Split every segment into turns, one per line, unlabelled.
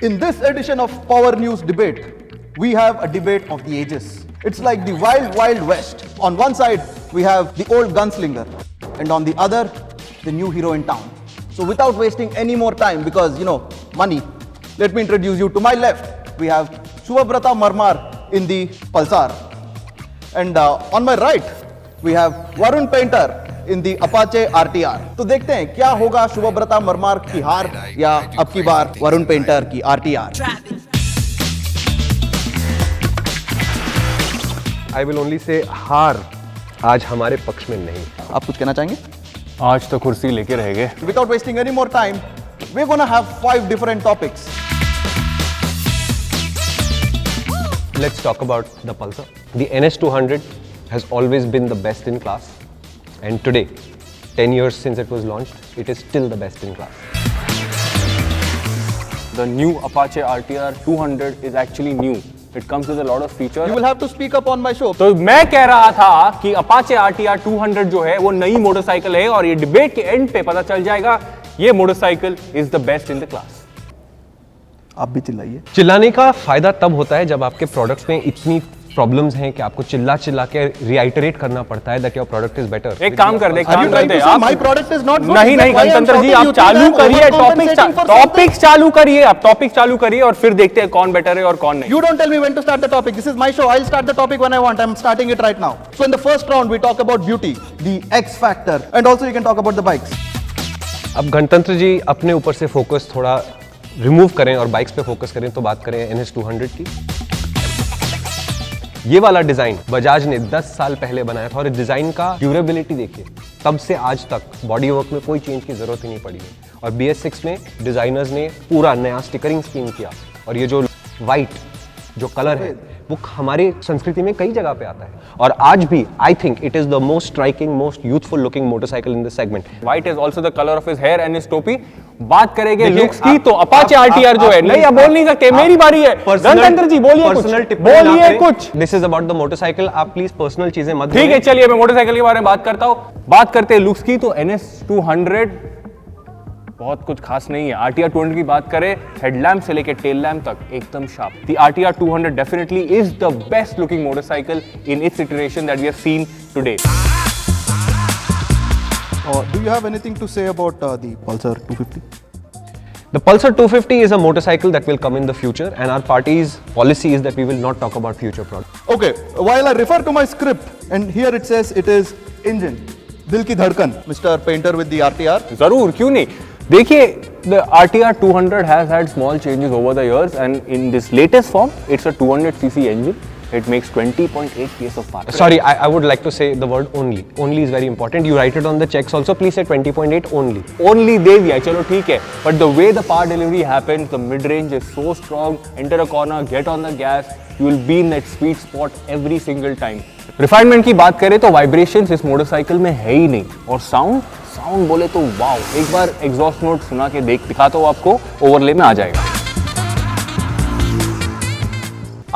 In this edition of Power News Debate, we have a debate of the ages. It's like the wild, wild west. On one side, we have the old gunslinger, and on the other, the new hero in town. So without wasting any more time, because, money, let me introduce you. To my left, we have Subhabrata Marmar in the Pulsar. And on my right, we have Varun Painter in the Apache RTR. तो देखते हैं क्या होगा शुभब्रता मरमार की हार या अब की बार वरुण पेंटर की RTR.
I will only say हार आज हमारे पक्ष में नहीं.
आप कुछ कहना चाहेंगे?
आज तो कुर्सी लेके रह गए.
Without wasting any more time, we're gonna have 5 different topics.
Let's talk about the Pulsar. The NS200 has always been the best in class. And today, 10 years since it was launched, it is still the best in class.
The new Apache RTR200 is actually new. It comes with a lot of features.
You will have to speak up on my show.
तो मैं कह रहा था कि Apache RTR200 जो है वो नई मोटरसाइकिल है और ये डिबेट के एंड पे पता चल जाएगा ये motorcycle is the best in the class.
आप भी चिल्लाइए.
चिल्लाने का फायदा तब होता है जब आपके प्रोडक्ट में इतनी प्रॉब्लम्स हैं कि आपको चिल्ला के रिआइटरेट करना पड़ता है that your product is better.
एक काम कर दे
आप my product is not good.
नहीं गणतंत्र जी आप चालू करिए टॉपिक चालू करिए और फिर देखते हैं कौन बेटर है और कौन नहीं.
You don't tell me when to start the topic. This is my show. I'll start the topic when I want. I'm starting it right now. So in the first round we talk about beauty, the X factor, and also you can talk about the bikes.
अब गणतंत्र जी अपने ऊपर से focus थोड़ा remove करें और bikes पे focus करें तो बात करें NS200 की. ये वाला डिजाइन बजाज ने 10 साल पहले बनाया था और इस डिजाइन का ड्यूरेबिलिटी देखिए तब से आज तक बॉडी वर्क में कोई चेंज की जरूरत ही नहीं पड़ी है. और BS6 में डिजाइनर्स ने पूरा नया स्टिकरिंग स्कीम किया और ये जो वाइट जो कलर है वो हमारे संस्कृति में कई जगह पे आता है और आज भी I think it is the most striking most youthful looking motorcycle in this segment.
White is also the colour of his hair and his टोपी. बात करेंगे लुक्स की तो अपाचे RTR जो है नहीं आप बोल नहीं सकते. मेरी बारी है. गणतंत्र जी बोलिए कुछ.
This is about the motorcycle. आप प्लीज पर्सनल चीजें मत.
ठीक है चलिए मैं मोटरसाइकिल के बारे में बात करता हूं. बात करते हैं लुक्स की तो NS200 बहुत कुछ खास नहीं है. RTR200 की बात करें हेडलैम्प से लेकर टेल लैम्प तक एकदम शार्प. The RTR200 definitely is the best looking motorcycle in its iteration that we have seen today.
Do you have anything to say about the Pulsar 250?
The Pulsar 250 is a motorcycle that will come in the future and our party's policy is that we will not talk about future products.
Okay, while I refer to my script and here it says it is engine, दिल की धड़कन, Mr. Painter with the RTR.
जरूर क्यों नहीं. देखिए the RTR200 has had small changes over the years and in this latest form it's a 200cc engine. It makes 20.8 PS of power.
Sorry, I would like to say the word only. Only is very important. You write it on the checks also. Please say 20.8 only.
Only दे दिया चलो ठीक है. But the way the power delivery happens, the mid range is so strong. Enter a corner, get on the gas. You will be in that sweet spot every single time. Refinement की बात करें तो vibrations इस motorcycle में है ही नहीं और sound बोले तो वाओ. एक बार एग्जॉस्ट नोट सुना के दिखाता हूँ आपको. ओवरले में आ जाएगा.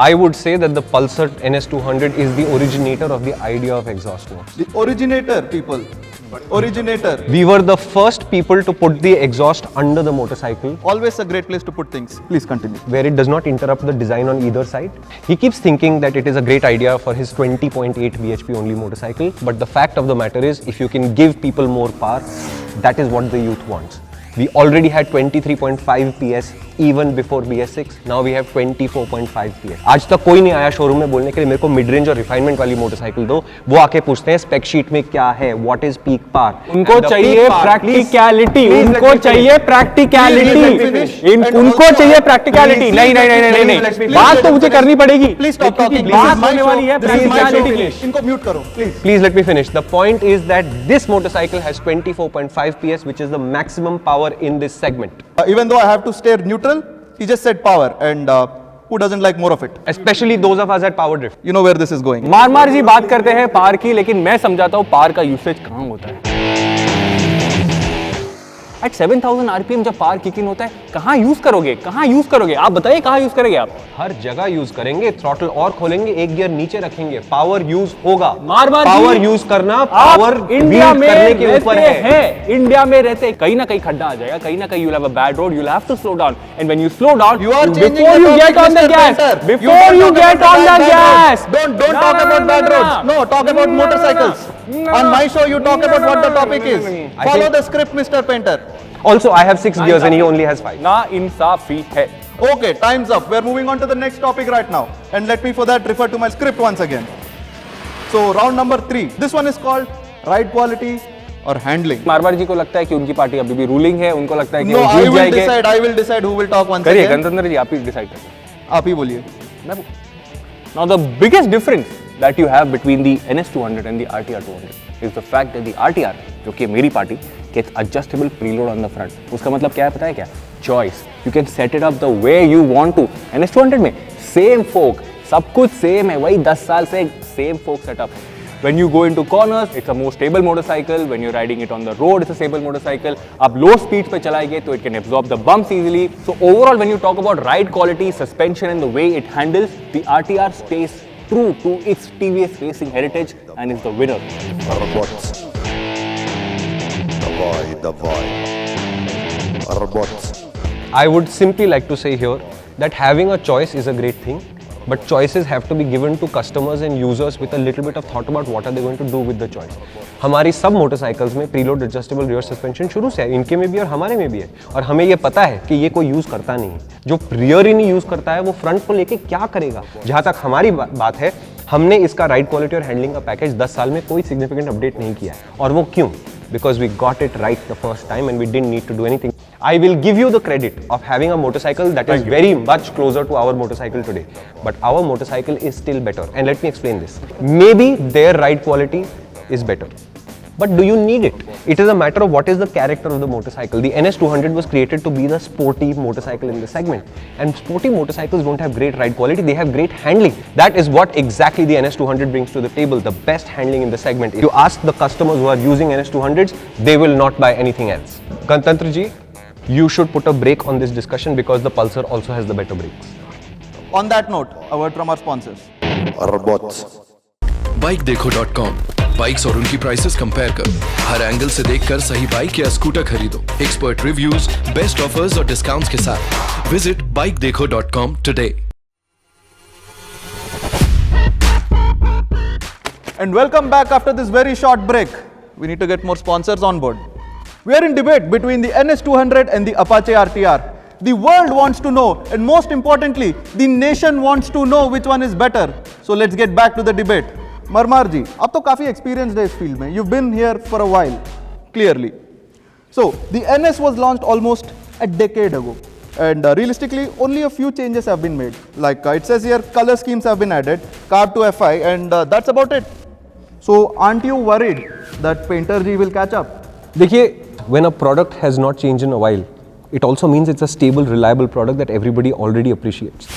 I would say that the Pulsar NS200 is the originator of the idea of exhaust notes.
The originator, people. Originator.
We were the first people to put the exhaust under the motorcycle.
Always a great place to put things. Please continue.
Where it does not interrupt the design on either side. He keeps thinking that it is a great idea for his 20.8 bhp only motorcycle. But the fact of the matter is, if you can give people more power, that is what the youth wants. We already had 23.5 PS even before BS6. Now we have 24.5 PS. आज तक कोई नहीं आया showroom में बोलने के लिए मेरे को मिड रेंज और रिफाइनमेंट वाली मोटरसाइकिल दो. वो आके पूछते हैं स्पेक शीट में क्या है, व्हाट इज पीक पावर.
उनको चाहिए प्रैक्टिकलिटी. उनको चाहिए प्रैक्टिकलिटी. उनको चाहिए प्रैक्टिकलिटी. नहीं बात तो मुझे करनी पड़ेगी.
Please stop talking.
बात होने वाली है प्रैक्टिकलिटी की.
इनको म्यूट करो please.
Please let me finish. The point is that this motorcycle has 24.5 PS, which is the maximum power in this segment.
Even though I have to stay neutral, he just said power, and who doesn't like more of it?
Especially those of us at PowerDrift.
You know where this is going.
मार जी बात करते हैं पार की, लेकिन मैं समझाता हूँ पार का यूसेज कहाँ होता है. एट 7000 आरपीएम जब पावर किक इन होता है, कहाँ यूज करोगे, आप बताइए कहाँ यूज करेंगे आप?
हर जगह यूज करेंगे, थ्रॉटल और खोलेंगे, एक गियर नीचे रखेंगे, पावर यूज होगा।
मार-मार
पावर यूज करना पावर
इंडिया में
करने के ऊपर है।
इंडिया में रहते कहीं ना कहीं खड्डा आ जाएगा, कहीं ना कहीं you'll have a bad road, you'll have to slow down, and when you slow down,
You are changing
before
the
you
topic,
get on the
Mr.
gas,
Painter.
before you get on the gas,
Don't
No,
talk
no,
about
no,
bad
no,
roads.
no.
No, talk about motorcycles.
No.
On my show, you talk about what the topic is.
I
Follow
think-
the script, Mr. Painter.
Also, I have 6 gears and he only has 5.
ना इंसाफी है।
Okay, time's up. We're moving on to the next topic right now. And let me for that refer to my script once again. So round number 3. This one is called ride quality or handling.
Marwar जी को लगता है कि उनकी party अभी भी ruling है, उनको लगता है कि
No,
वो
I
जीत
will
जाएंगे।
decide. I will decide who will talk once
करिए
again.
गणतंत्र जी, आप ही डिसाइड करिए।
आप ही बोलिए।
Now the biggest difference that you have between the NS200 and the RTR200 is the fact that the RTR, जो कि मेरी party, gets adjustable preload on the front. उसका मतलब क्या है पता है क्या? Choice. You can set it up the way you want to. NS200 में same fork, सब कुछ same है, वही 10 साल से same fork setup. When you go into corners, it's a more stable motorcycle. When you're riding it on the road, it's a stable motorcycle. आप low speeds पे चलाएंगे तो it can absorb the bumps easily. So overall, when you talk about ride quality, suspension and the way it handles, the RTR stays true to its TVS racing heritage and is the winner.
Robots. The boy. Robots.
I would simply like to say here that having a choice is a great thing, but choices have to be given to customers and users with a little bit of thought about what are they going to do with the choice. हमारी सब motorcycles में preload adjustable rear suspension शुरू से है, इनके में भी और हमारे में भी है, और हमें ये पता है कि ये कोई यूज़ करता नहीं है। जो रियर ही नहीं यूज़ करता है वो फ्रंट को लेके क्या करेगा? जहाँ तक हमारी बात है, हमने इसका राइड क्वालिटी और हैंडलिंग का पैकेज 10 साल में कोई सिग्निफिकेंट अपडेट नहीं किया है, और वो क्यों? Because we got it right the first time and we didn't need to do anything. I will give you the credit of having a motorcycle that is very much closer to our motorcycle today. But our motorcycle is still better. And let me explain this. Maybe their ride quality is better. But do you need it? It is a matter of what is the character of the motorcycle. The NS200 was created to be the sporty motorcycle in the segment. And sporty motorcycles don't have great ride quality, they have great handling. That is what exactly the NS200 brings to the table, the best handling in the segment. If you ask the customers who are using NS200s, they will not buy anything else. Gantantra ji, you should put a brake on this discussion because the Pulsar also has the better brakes.
On that note, a word from our sponsors.
Robots.
BikeDekho.com bikes और उनकी prices compare करो, हर angle से देखकर सही bike या scooter खरीदो, expert reviews, best offers और discounts के साथ। Visit BikeDekho.com today.
And welcome back after this very short break. We need to get more sponsors on board. We are in debate between the NS200 and the Apache RTR. The world wants to know, and most importantly, the nation wants to know which one is better. So let's get back to the debate. मरमार जी, आप तो काफी experienced है इस field में. You've been here for a while, clearly. So the NS was launched almost a decade ago, and realistically, only a few changes have been made. Like it says here, color schemes have been added, carb to FI, and that's about it. So aren't you worried that Painter ji will catch up?
देखिए, when a product has not changed in a while, it also means it's a stable, reliable product that everybody already appreciates.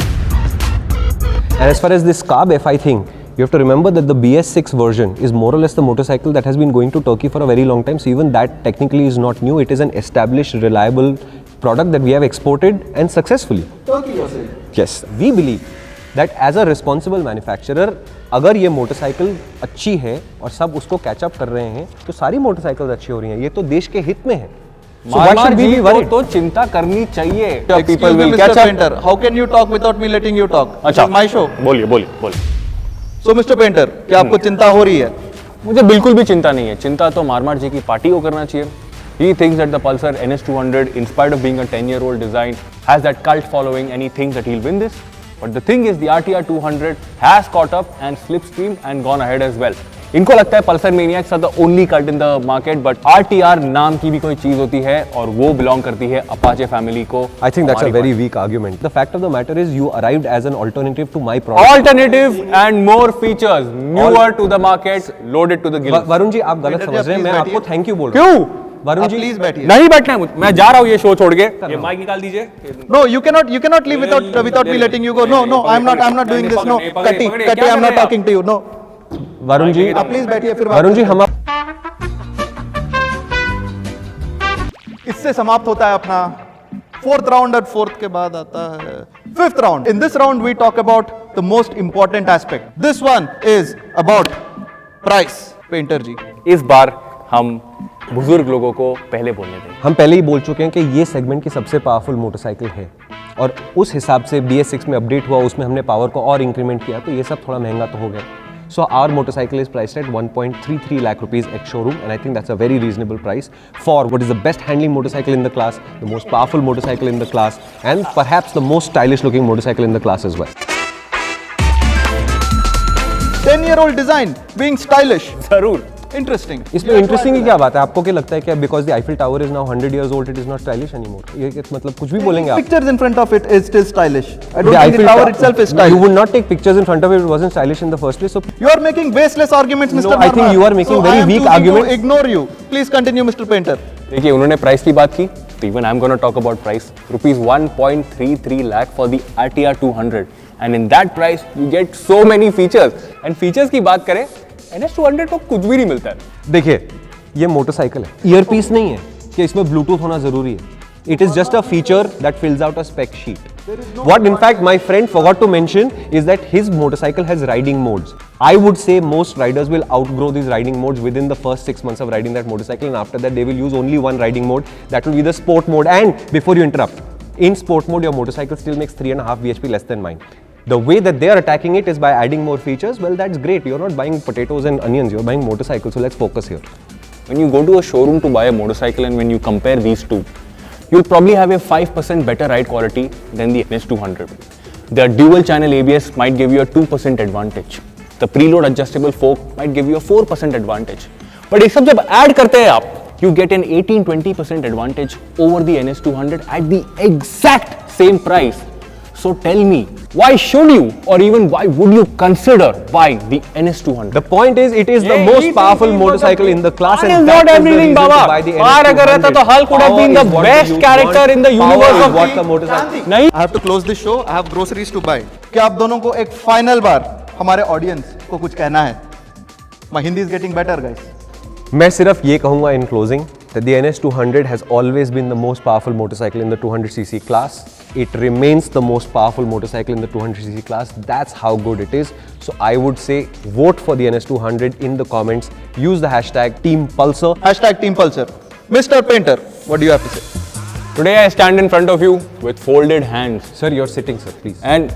And as far as this carb FI thing, you have to remember that the BS6 version is more or less the motorcycle that has been going to Turkey for a very long time. So even that technically is not new. It is an established, reliable product that we have exported and successfully.
Turkey, you're saying?
Yes, we believe that as a responsible manufacturer, अगर ये motorcycle अच्छी है और सब उसको catch up कर रहे हैं, तो सारी मोटरसाइकिल्स अच्छी हो रही हैं। ये तो देश के हित में है। So why should we be worried?
तो चिंता करनी चाहिए।
Excuse me, Mr. Painter. How can you talk without me letting you talk?
अच्छा,
This is my show.
बोलिए।
So Mr. Painter, क्या आपको चिंता हो रही है?
मुझे बिल्कुल भी चिंता नहीं है। चिंता तो मारमार जी की पार्टी को करना चाहिए। He thinks that the Pulsar NS200, in spite of being a 10-year-old design, has that cult following and he thinks that he'll win this. But the thing is, the RTR200 has caught up and slipstreamed and gone ahead as well. इनको लगता है Pulsar maniacs are the only cult in the market, but RTR नाम की भी कोई चीज होती है और वो बिलोंग करती है अपाचे फैमिली को।
I think that's a very weak argument. The fact of the matter is you arrived as an alternative to my product.
Alternative and more features, newer to the market, loaded to the gills.
Varun ji, आप गलत समझ रहे हैं। मैं आपको thank you बोल रहा
क्यों?
वरुण जी
प्लीज बैठिए।
नहीं बैठना है, मैं जा रहा हूँ ये शो छोड़ के। ये माइक निकाल दीजिए।
No, you cannot leave without me letting you go. No, I'm not doing this. No, Kati, I'm not talking to you. No.
Varun ji,
आप प्लीज बैठिए फिर।
वरुण जी, हम
इस से समाप्त होता है अपना फोर्थ राउंड और फोर्थ के बाद आता है fifth round. In this round we talk about the most important aspect. This one is about price. Painter ji,
इस बार हम बुजुर्ग लोगों को पहले बोलने दें.
हम पहले ही बोल चुके हैं कि ये सेगमेंट की सबसे पावरफुल मोटरसाइकिल है और उस हिसाब से BS6 में अपडेट हुआ, उसमें हमने पावर को और इंक्रीमेंट किया, तो ये सब थोड़ा महंगा तो हो गया. So our motorcycle is priced at 1.33 lakh rupees ex showroom, and I think that's a very reasonable price for what is the best handling motorcycle in the class, the most powerful motorcycle in the class, and perhaps the most stylish looking motorcycle in the class as well.
10-year-old design being stylish.
जरूर.
Interesting.
इसमें interesting की क्या बात है? आपको क्या लगता है कि because the Eiffel tower is now 100 years old, it is not stylish anymore? ये मतलब कुछ भी बोलेंगे आप?
Pictures in front of it is still stylish. I don't
The
think the
Eiffel
tower
Tower-
itself is
You
stylish.
would not take pictures in front of it if it wasn't stylish in the first place. So
You are making baseless arguments, Mr.
No, I think
Verma.
you are making
So
very
I am
weak
choosing
arguments.
to ignore you. Please continue, Mr. Painter.
देखिए, उन्होंने price की बात की, तो even I am gonna talk about price. Rupees 1.33 lakh for the RTR 200, and in that price you get so many features. And features की बात करें, NS200 को कुछ भी नहीं मिलता है.
देखिए, ये मोटरसाइकिल है, ईयरपीस नहीं है कि इसमें ब्लूटूथ होना जरूरी है. It is just a feature that fills out a spec sheet. What in fact my friend forgot to mention is that his motorcycle has riding modes. I would say most riders will outgrow these riding modes within the first 6 months of riding that motorcycle, and after that they will use only one riding mode. That will be the sport mode. And before you interrupt, in sport mode your motorcycle still makes 3.5 bhp less than mine. The way that they are attacking it is by adding more features. Well, that's great. You're not buying potatoes and onions, you're buying motorcycles. So let's focus here.
When you go to a showroom to buy a motorcycle and when you compare these two, you'll probably have a 5% better ride quality than the NS200. The dual channel ABS might give you a 2% advantage. The preload adjustable fork might give you a 4% advantage. But ये सब जब add करते हैं आप, you get an 18-20% advantage over the NS200 at the exact same price. So tell me, why should you or even why would you consider buying the NS200?
The point is, it is the most powerful motorcycle in the class,
That
and
is not
that is the
everything,
reason to
Baba.
buy the
Power अगर रहता तो Hulk would have been the
Power is what
best
you
character
want.
in the universe
Power is
of
what
the-
the motorcycle.
नहीं.
I have to close this show. I have groceries to buy. क्या आप दोनों को एक final बार हमारे audience को कुछ कहना है? My Hindi is getting better, guys.
मैं सिर्फ ये कहूँगा in closing that the NS200 has always been the most powerful motorcycle in the 200cc class. It remains the most powerful motorcycle in the 200cc class. That's how good it is. So I would say vote for the NS200 in the comments. Use the hashtag Team Pulsar.
Hashtag Team Pulsar. Mr. Painter, what do you have to say?
Today I stand in front of you with folded hands.
Sir, you're sitting, sir, please.
And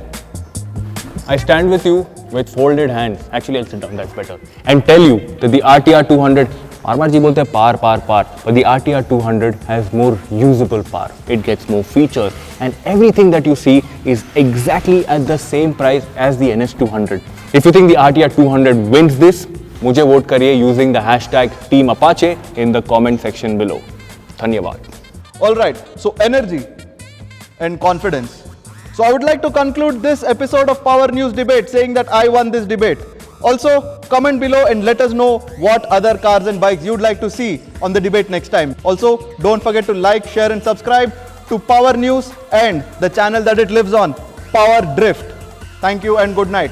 I stand with you with folded hands. Actually, I'll sit down, that's better. And tell you that the RTR 200, RMR ji bolte hain par, but the RTR 200 has more usable power. It gets more features, and everything that you see is exactly at the same price as the NS200. If you think the RTR 200 wins this, मुझे vote करिए using the hashtag Team Apache in the comment section below. धन्यवाद.
All right, so energy and confidence. So I would like to conclude this episode of Power News Debate saying that I won this debate. Also, comment below and let us know what other cars and bikes you'd like to see on the debate next time. Also, don't forget to like, share and subscribe to Power News and the channel that it lives on, PowerDrift. Thank you and good night.